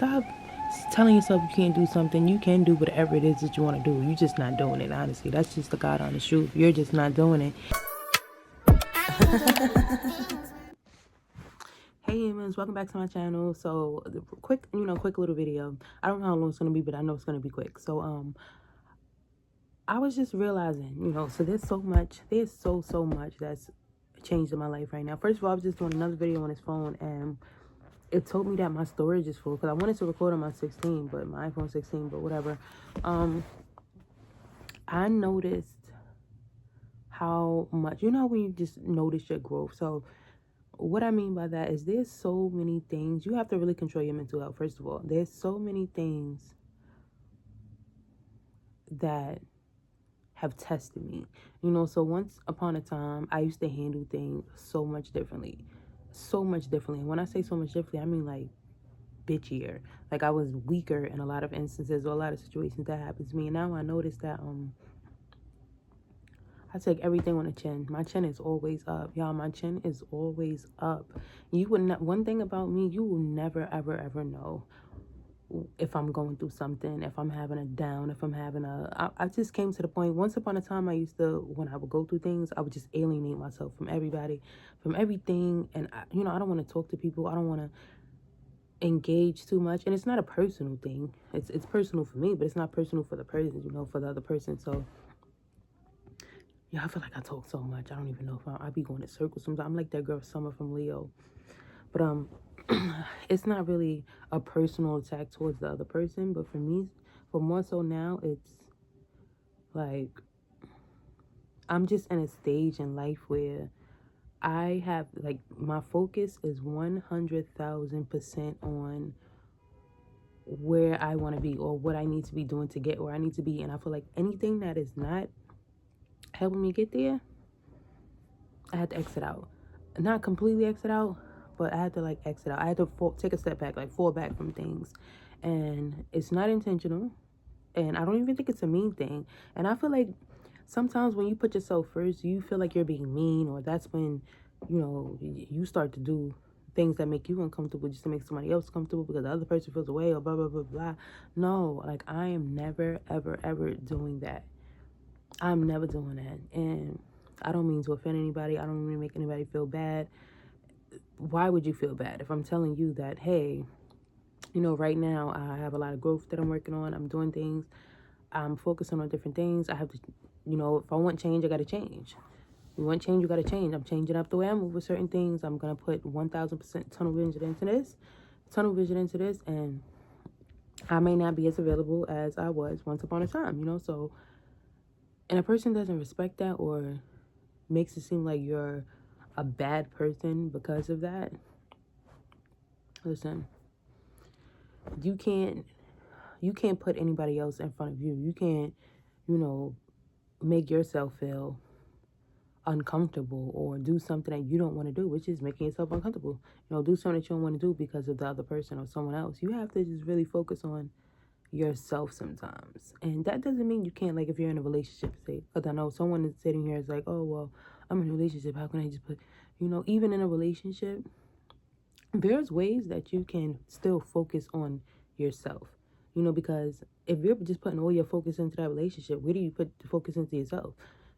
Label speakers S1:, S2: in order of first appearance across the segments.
S1: stop telling yourself you can't do something. You can do whatever it is that you want to do. You're just not doing it, honestly. That's just the God honest truth. You're just not doing it. Hey humans, welcome back to my channel. So quick little video. I don't know how long it's gonna be, but I know it's gonna be quick. So I was just realizing, so there's so much that's changed in my life right now. First of all, I was just doing another video on his phone, and it told me that my storage is full because I wanted to record on my 16, but my iPhone 16, but whatever. I noticed how much, when you just notice your growth. So what I mean by that is there's so many things. You have to really control your mental health, first of all. There's so many things that have tested me. So once upon a time, I used to handle things so much differently. So much differently. And when I say so much differently, I mean like bitchier. Like I was weaker in a lot of instances or a lot of situations that happened to me. And now I notice that I take everything on the chin. My chin is always up. Y'all, my chin is always up. You would not, one thing about me, you will never, ever, ever know if I'm going through something, if I'm having a down, if I'm having I just came to the point, once upon a time, I used to, when I would go through things, I would just alienate myself from everybody, from everything. And, I don't want to talk to people. I don't want to engage too much. And it's not a personal thing. It's personal for me, but it's not personal for the person, for the other person. So, yeah, I feel like I talk so much. I don't even know if I be going in circles sometimes. I'm like that girl Summer from Leo. But it's not really a personal attack towards the other person. But for me, for more so now, it's like I'm just in a stage in life where I have, like, my focus is 100,000% on where I want to be or what I need to be doing to get where I need to be. And I feel like anything that is not helping me get there, I had to exit out. Not completely exit out, but I had to exit out. I had to take a step back, fall back from things. And it's not intentional. And I don't even think it's a mean thing. And I feel like sometimes when you put yourself first, you feel like you're being mean, or that's when, you start to do things that make you uncomfortable just to make somebody else comfortable because the other person feels away or blah, blah, blah, blah. No, I am never, ever, ever doing that. I'm never doing that. And I don't mean to offend anybody. I don't mean to make anybody feel bad. Why would you feel bad if I'm telling you that, hey, right now I have a lot of growth that I'm working on. I'm doing things. I'm focusing on different things. I have to, if I want change, I got to change. You want change, you got to change. I'm changing up the way I move with certain things. I'm going to put 1,000% tunnel vision into this. And I may not be as available as I was once upon a time, so, and a person doesn't respect that or makes it seem like you're a bad person because of that. Listen, you can't put anybody else in front of you. You can't, make yourself feel uncomfortable or do something that you don't want to do, which is making yourself uncomfortable. Do something that you don't want to do because of the other person or someone else. You have to just really focus on yourself sometimes. And that doesn't mean you can't, if you're in a relationship, say, because I know someone is sitting here is like, oh, well, I'm in a relationship. How can I just put, even in a relationship, there's ways that you can still focus on yourself, because if you're just putting all your focus into that relationship, where do you put the focus into yourself?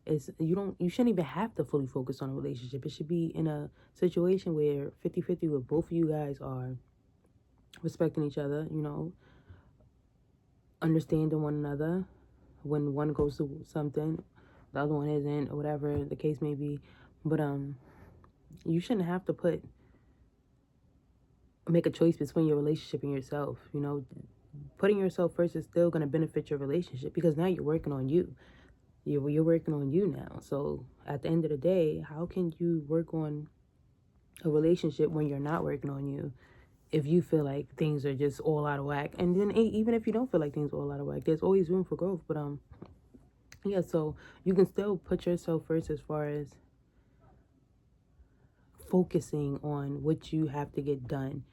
S1: You shouldn't even have to fully focus on a relationship. It should be in a situation where 50-50, where both of you guys are respecting each other, understanding one another. When one goes through something, the other one isn't, or whatever the case may be. But you shouldn't have to make a choice between your relationship and yourself. Putting yourself first is still going to benefit your relationship because now you're working on you. You're working on you now. So at the end of the day, how can you work on a relationship when you're not working on you? If you feel like things are just all out of whack, and then even if you don't feel like things are all out of whack, there's always room for growth. But yeah, so you can still put yourself first as far as focusing on what you have to get done,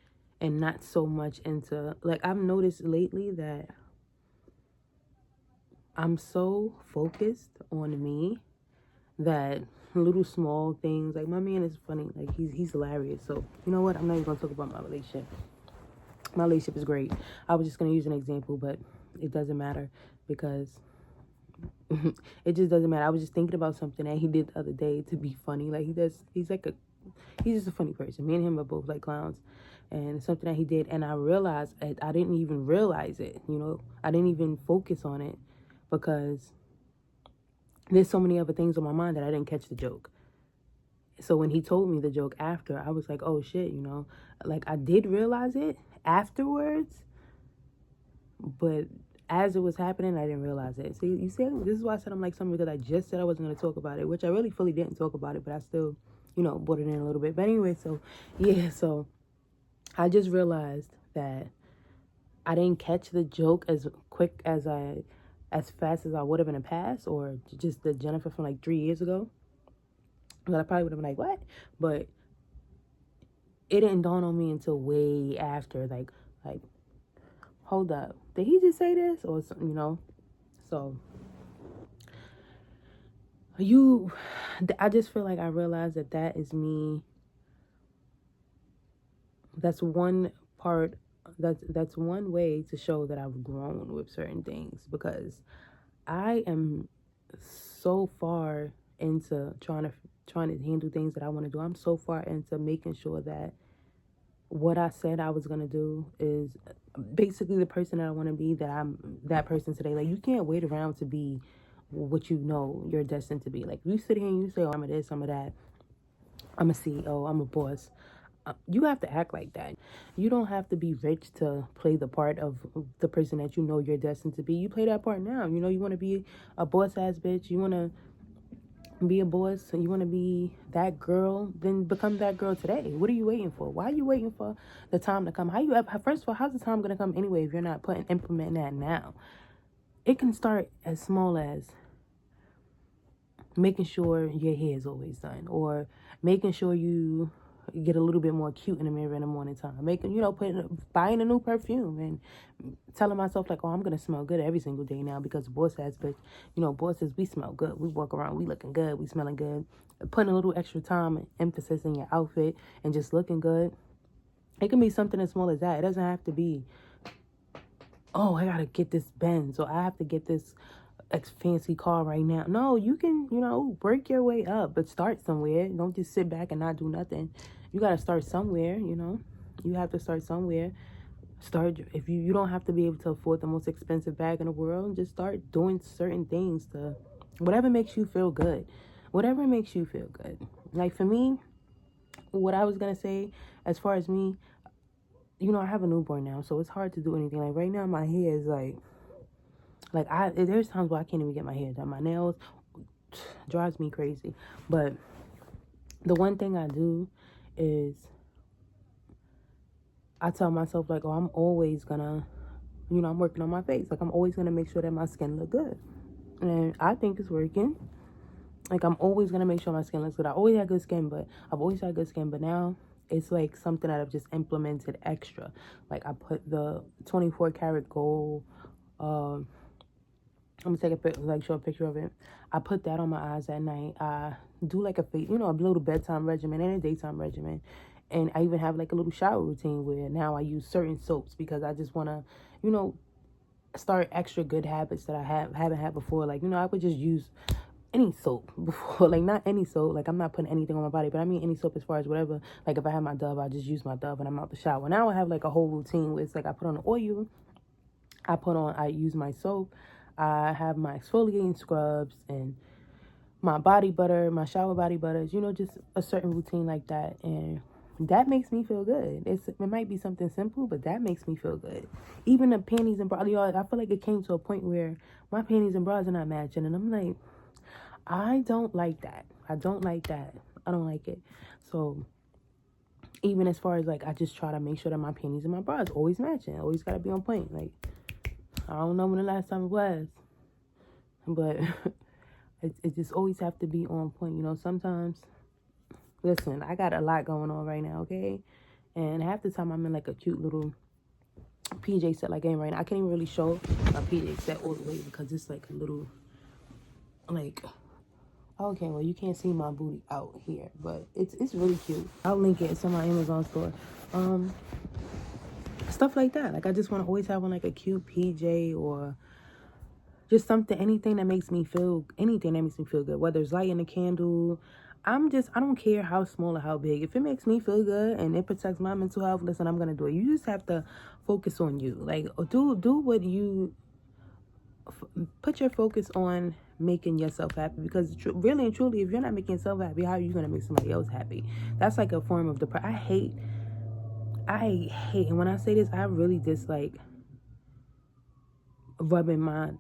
S1: and not so much into, I've noticed lately that I'm so focused on me that little small things, my man is funny, he's hilarious. So you know what, I'm not even gonna talk about my relationship. My relationship is great. I was just going to use an example, but it doesn't matter because it just doesn't matter. I was just thinking about something that he did the other day to be funny. Like he's just a funny person. Me and him are both like clowns. And it's something that he did, and I realized I didn't even realize it, I didn't even focus on it because there's so many other things on my mind that I didn't catch the joke. So when he told me the joke after, I was like, oh shit, like I did realize it afterwards, but as it was happening, I didn't realize it. So you see, this is why I said I'm like something, because I just said I wasn't going to talk about it, which I really fully didn't talk about it, but I still, brought it in a little bit. But anyway, so yeah, so I just realized that I didn't catch the joke as fast as I would have in the past, or just the Jennifer from like 3 years ago. But I probably would have been like, what? But it didn't dawn on me until way after, like, hold up, did he just say this? Or something, So I just feel like I realized that is me. That's one part, that's one way to show that I've grown with certain things, because I am so far into trying to handle things that I want to do. I'm so far into making sure that what I said I was going to do is basically the person that I want to be, that I'm that person today. Like, you can't wait around to be what you're destined to be. Like, you sit here and you say, oh, I'm a this, I'm a that, I'm a CEO, I'm a boss. You have to act like that. You don't have to be rich to play the part of the person that you're destined to be. You play that part now. You want to be a boss ass bitch. You want to be a boss. You want to be that girl. Then become that girl today. What are you waiting for? Why are you waiting for the time to come? First of all, how's the time gonna come anyway if you're not implementing that now? It can start as small as making sure your hair is always done, or making sure you get a little bit more cute in the mirror in the morning time, buying a new perfume and telling myself like, oh, I'm gonna smell good every single day now because boss says, but bosses, we smell good, we walk around, we looking good, we smelling good. Putting a little extra time and emphasis in your outfit and just looking good. It can be something as small as that. It doesn't have to be, oh, I gotta get this Benz, or I have to get this fancy car right now. No, you can, work your way up, but start somewhere. Don't just sit back and not do nothing. You got to start somewhere. You have to start somewhere. If you don't have to be able to afford the most expensive bag in the world, just start doing certain things to whatever makes you feel good. Whatever makes you feel good. Like for me, what I was going to say, as far as me, I have a newborn now, so it's hard to do anything. Like right now, my hair is there's times where I can't even get my hair done. My nails drives me crazy. But the one thing I do is I tell myself like, oh, I'm always gonna, I'm working on my face. Like, I'm always gonna make sure that my skin look good. And I think it's working. Like, I'm always gonna make sure my skin looks good. I've always had good skin, but now it's like something that I've just implemented extra. Like, I put the 24 karat gold, I'm gonna show a picture of it. I put that on my eyes at night. I do like a little bedtime regimen and a daytime regimen. And I even have like a little shower routine where now I use certain soaps because I just want to, start extra good habits that I haven't had before. Like, I would just use any soap before. Like, not any soap. Like, I'm not putting anything on my body, but I mean any soap as far as whatever. Like, if I have my Dove, I just use my Dove and I'm out the shower. Now I have like a whole routine where it's like I put on the oil. I use my soap. I have my exfoliating scrubs and my body butter, my shower body butters, just a certain routine like that. And that makes me feel good. It might be something simple, but that makes me feel good. Even the panties and bras, I feel like it came to a point where my panties and bras are not matching. And I'm like, I don't like that. I don't like that. I don't like it. So even as far as like, I just try to make sure that my panties and my bras always matching. Always got to be on point. Like, I don't know when the last time it was, but it just always have to be on point. Sometimes, listen, I got a lot going on right now, okay? And half the time I'm in like a cute little PJ set like game right now. I can't even really show my PJ set all the way because it's like a little, like, okay, well, you can't see my booty out here, but it's really cute. I'll link it. It's on my Amazon store. Stuff like that. Like, I just want to always have on like a cute PJ or just something, anything that makes me feel good, whether it's lighting a candle. I don't care how small or how big. If it makes me feel good and it protects my mental health, listen, I'm going to do it. You just have to focus on you. Like, do what you, put your focus on making yourself happy, because really and truly, if you're not making yourself happy, how are you going to make somebody else happy? That's like a form of depression. I hate, and when I say this, I really dislike rubbing my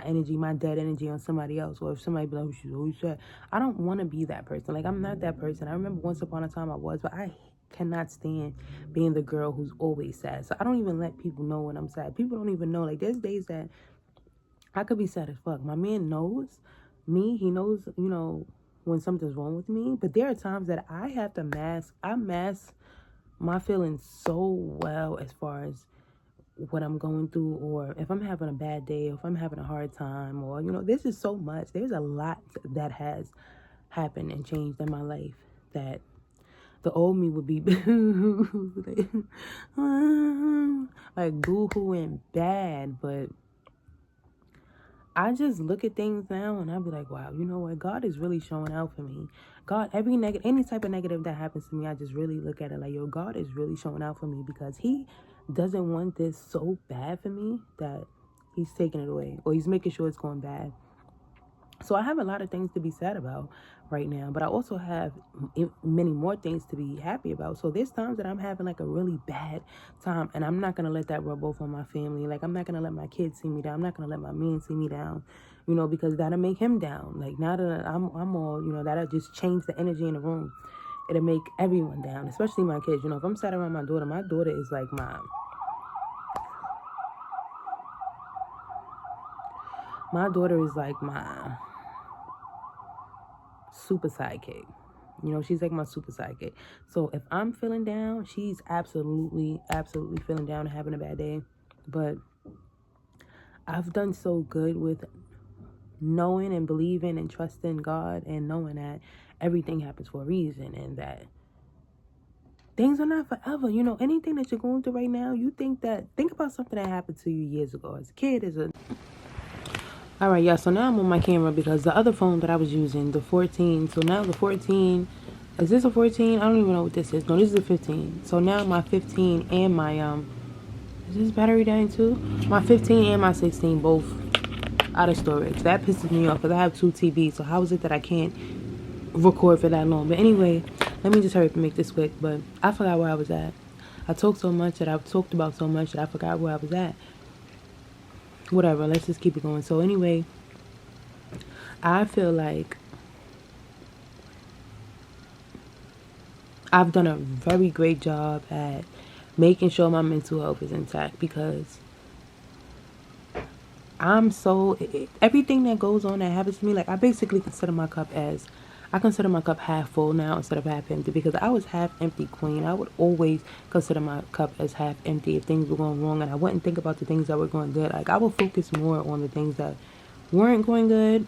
S1: energy, my dead energy on somebody else. Or if somebody be like, oh, she's always sad. I don't want to be that person. Like, I'm not that person. I remember once upon a time I was, but I cannot stand being the girl who's always sad. So I don't even let people know when I'm sad. People don't even know. Like, there's days that I could be sad as fuck. My man knows me. He knows, when something's wrong with me. But there are times that I have to mask my feelings so well, as far as what I'm going through, or if I'm having a bad day, or if I'm having a hard time, or, this is so much. There's a lot that has happened and changed in my life that the old me would be like boo-hooing bad. But I just look at things now and I be like, wow, you know what? God is really showing out for me. God, any type of negative that happens to me, I just really look at it like, yo, God is really showing out for me, because he doesn't want this so bad for me that he's taking it away, or he's making sure it's going bad. So I have a lot of things to be sad about right now, but I also have many more things to be happy about. So there's times that I'm having like a really bad time, and I'm not going to let that rub off on my family. Like, I'm not going to let my kids see me down. I'm not going to let my man see me down, because that'll make him down. Like, now that I'm all, that'll just change the energy in the room. It'll make everyone down, especially my kids. If I'm sat around my daughter is like my daughter is like my super sidekick. She's like my super sidekick. So if I'm feeling down, she's absolutely feeling down and having a bad day. But I've done so good with knowing and believing and trusting God, and knowing that everything happens for a reason, and that things are not forever. Anything that you're going through right now, think about something that happened to you years ago as a kid, all right, yeah, so now I'm on my camera, because the other phone that I was using, the 14, so now the 14, is this a 14? I don't even know what this is. No, this is a 15. So now my 15 and my, is this battery dying too? My 15 and my 16 both out of storage. That pisses me off, because I have 2 TVs, so how is it that I can't record for that long? But anyway, let me just hurry up and make this quick. But I forgot where I was at. I talked about so much that I forgot where I was at. Whatever, let's just keep it going. So anyway, I feel like I've done a very great job at making sure my mental health is intact, because everything that goes on that happens to me, like, I basically consider my cup half full now instead of half empty, because I was half empty queen. I would always consider my cup as half empty if things were going wrong, and I wouldn't think about the things that were going good. Like, I would focus more on the things that weren't going good,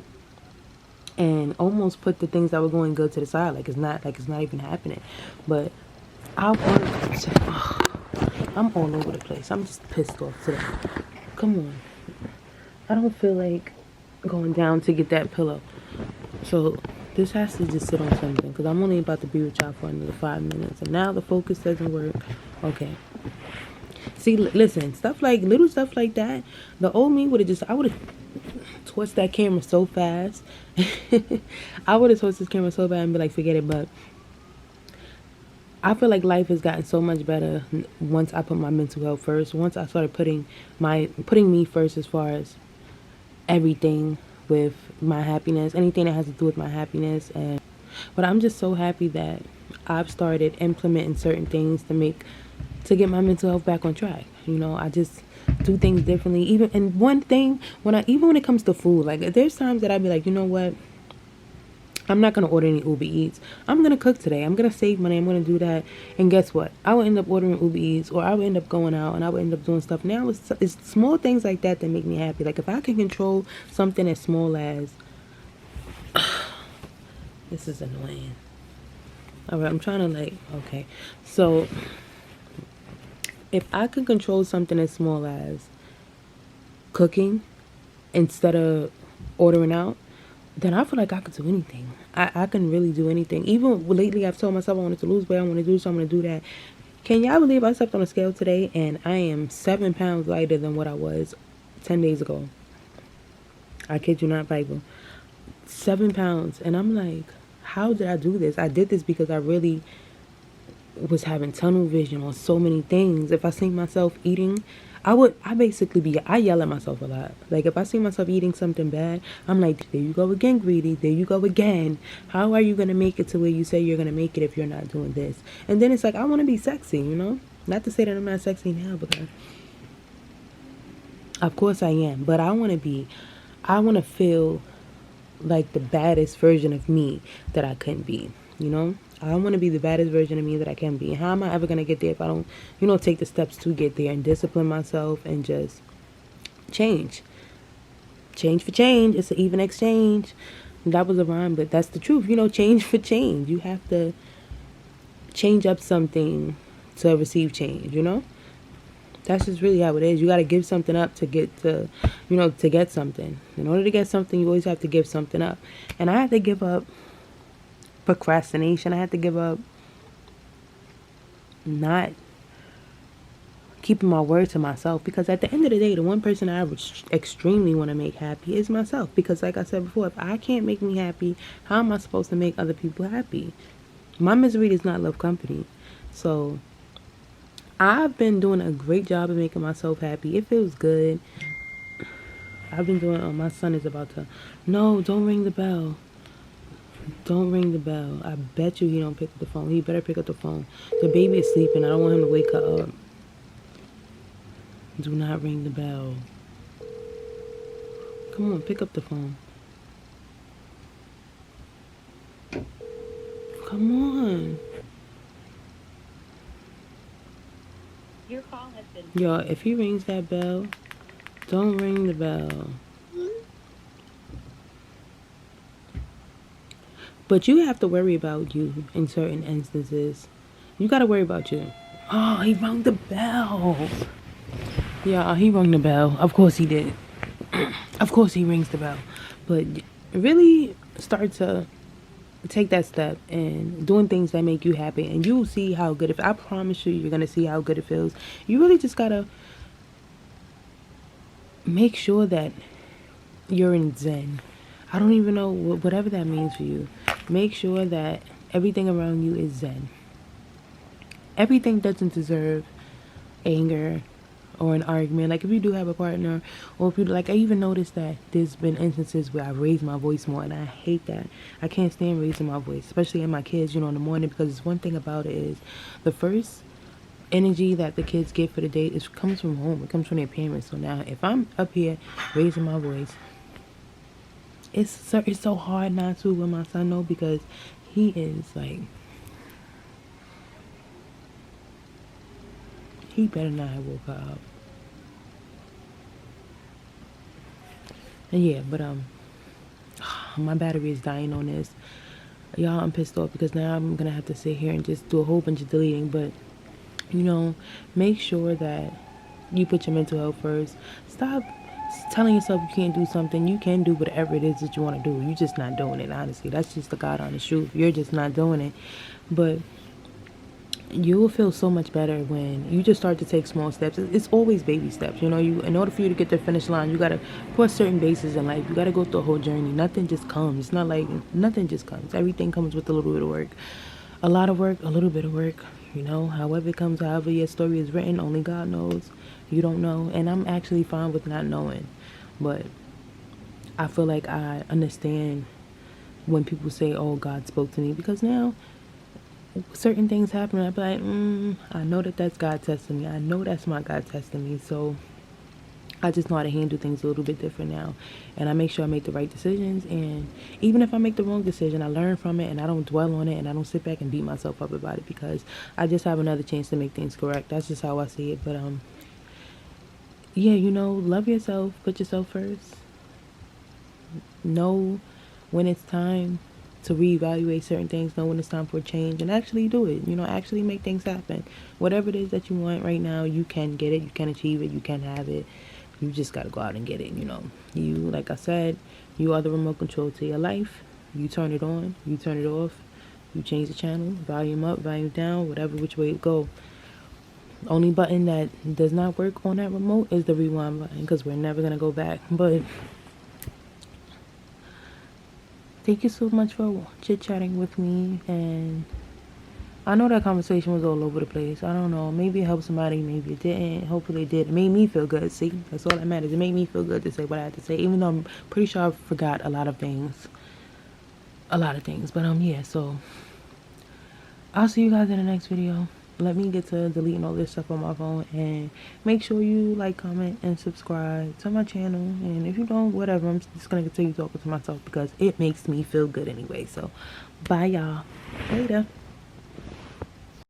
S1: and almost put the things that were going good to the side, like it's not even happening. But I'm all over the place. I'm just pissed off today. Come on, I don't feel like going down to get that pillow. So this has to just sit on something, because I'm only about to be with y'all for another 5 minutes, and now the focus doesn't work. Okay. See, listen, little stuff like that, the old me I would have torched that camera so fast. I would have torched this camera so bad and be like, forget it. But I feel like life has gotten so much better once I put my mental health first. Once I started putting me first, as far as everything with my happiness, anything that has to do with my happiness. But I'm just so happy that I've started implementing certain things to get my mental health back on track. I just do things differently. And one thing, when it comes to food, like, there's times that I'd be like, you know what? I'm not going to order any Uber Eats. I'm going to cook today. I'm going to save money. I'm going to do that. And guess what? I will end up ordering Uber Eats, or I will end up going out, and I will end up doing stuff. Now it's small things like that make me happy. Like, if I can control something as small as this is annoying. All right, I'm trying to okay. So if I could control something as small as cooking instead of ordering out, then I feel like I could do anything. I can really do anything. Even lately, I've told myself I wanted to lose weight. I want to do so. I'm going to do that. Can y'all believe I stepped on a scale today and I am 7 pounds lighter than what I was 10 days ago? I kid you not, Bible. 7 pounds. And I'm like, how did I do this? I did this because I really was having tunnel vision on so many things. If I see myself eating, I yell at myself a lot. Like, if I see myself eating something bad, I'm like, there you go again, greedy. There you go again. How are you going to make it to where you say you're going to make it if you're not doing this? And then it's like, I want to be sexy, you know? Not to say that I'm not sexy now, because of course I am. But I want to feel like the baddest version of me that I couldn't be, you know? I want to be the baddest version of me that I can be. How am I ever going to get there if I don't, take the steps to get there and discipline myself and just change? Change for change. It's an even exchange. That was a rhyme, but that's the truth. Change for change. You have to change up something to receive change, That's just really how it is. You got to give something up to get to get something. In order to get something, you always have to give something up. And I had to give up procrastination. I had to give up not keeping my word to myself, because at the end of the day, the one person I extremely want to make happy is myself. Because like I said before, if I can't make me happy, how am I supposed to make other people happy? My misery does not love company. So I've been doing a great job of making myself happy. It feels good. I've been doing, my son is about to, no, don't ring the bell. Don't ring the bell. I bet you he don't pick up the phone. He better pick up the phone. The baby is sleeping. I don't want him to wake her up. Do not ring the bell. Come on, pick up the phone. Come on. Your call has been... Yo, if he rings that bell, don't ring the bell. But you have to worry about you in certain instances. You got to worry about you. Oh, he rung the bell. Yeah, he rung the bell. Of course he did. Of course he rings the bell. But really start to take that step and doing things that make you happy. And you'll see how good it feels. I promise you, you're going to see how good it feels. You really just got to make sure that you're in Zen. I don't even know whatever that means for you. Make sure that everything around you is Zen. Everything doesn't deserve anger or an argument. Like if you do have a partner, or if you like, I even noticed that there's been instances where I raise my voice more, and I hate that. I can't stand raising my voice, especially in my kids, in the morning, because one thing about it is the first energy that the kids get for the day comes from home. It comes from their parents. So now if I'm up here raising my voice, it's so hard not to with my son, though, because he is like, he better not have woke up. And yeah, but my battery is dying on this. Y'all, I'm pissed off because now I'm gonna have to sit here and just do a whole bunch of deleting. But make sure that you put your mental health first. Stop telling yourself you can't do something. You can do whatever it is that you want to do. You're just not doing it, honestly. That's just the God honest truth. You're just not doing it. But you will feel so much better when you just start to take small steps. It's always baby steps. In order for you to get to the finish line, you got to cross certain bases in life. You got to go through a whole journey. Nothing just comes. It's not like nothing just comes. Everything comes with a little bit of work. A lot of work, a little bit of work. However it comes, however your story is written, only God knows. You don't know. And I'm actually fine with not knowing. But I feel like I understand when people say, oh, God spoke to me. Because now certain things happen, I'd be like, I know that's God testing me. I know that's my God testing me. So I just know how to handle things a little bit different now. And I make sure I make the right decisions. And even if I make the wrong decision, I learn from it and I don't dwell on it and I don't sit back and beat myself up about it, because I just have another chance to make things correct. That's just how I see it. But yeah, love yourself. Put yourself first. Know when it's time to reevaluate certain things, know when it's time for a change, and actually do it. You know, actually make things happen. Whatever it is that you want right now, you can get it, you can achieve it, you can have it. You just got to go out and get it, you know. You, like I said, you are the remote control to your life. You turn it on, you turn it off, you change the channel, volume up, volume down, whatever which way it go. Only button that does not work on that remote is the rewind button, because we're never going to go back. But thank you so much for chit-chatting with me, and I know that conversation was all over the place. I don't know. Maybe it helped somebody. Maybe it didn't. Hopefully it did. It made me feel good. See, that's all that matters. It made me feel good to say what I had to say, even though I'm pretty sure I forgot a lot of things. But yeah. So I'll see you guys in the next video. Let me get to deleting all this stuff on my phone, and make sure you like, comment, and subscribe to my channel. And if you don't, whatever, I'm just gonna continue talking to myself because it makes me feel good anyway. So bye, y'all. Later.